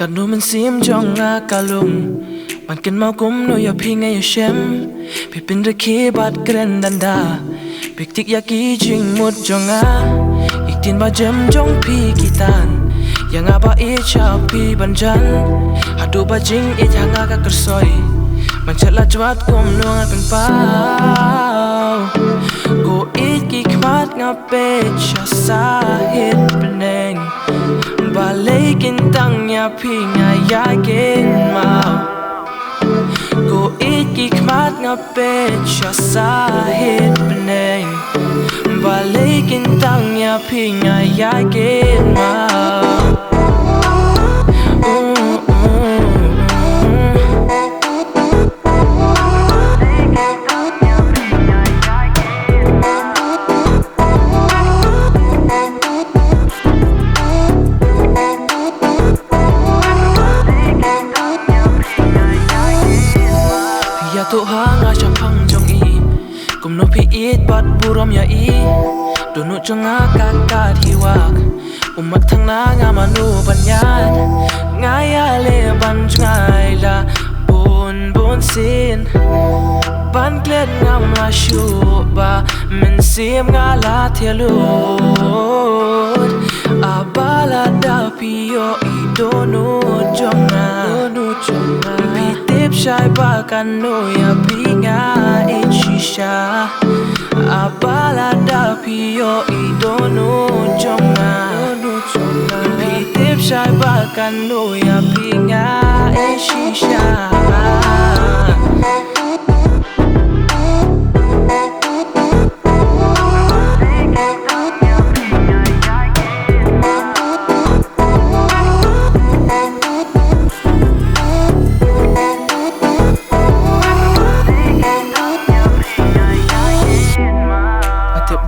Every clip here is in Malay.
Thật nu mình xiêm trong ngã cả lùng bạn kinh mau cũng nuôi ở phi ngay ở xem bị pin ra khi bắt kren đàn đà bị tiếc ya kỹ chinh một trong ngã ít tiền ba chấm trong phi kitan yang apa icha phi ban jan hadu ba jing it hanga ka kersoi man chatla chwat kom nuang pen pau go it ki khmat nga pe cha sa hit peneng ba leikin tang ya phi nga ya gen mau go it ki khmat nga pe cha sa hit peneng ba leikin tang ya phi nga ya gen mau tu hanga chang phang jong i kum no phi it bat buram ya i do no changa ka ka thiwak umat thang na nga manu banyan nga ya le ban ngai la bon bon sin ban klet ngam la shu ba min sim nga la thelud abala da pio I do no changa shai ba kan no ya pinga ichisha abala da pio I don't know jonga pi tip shai ba kan no ya pinga ichisha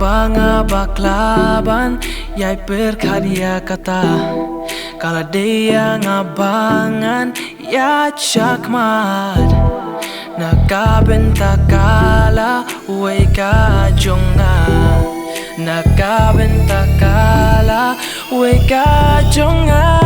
Banga baklaban yai perkadia kata kala dia ngabangan ya chakmat nakabenta kala weka jonga nakabenta kala weka jonga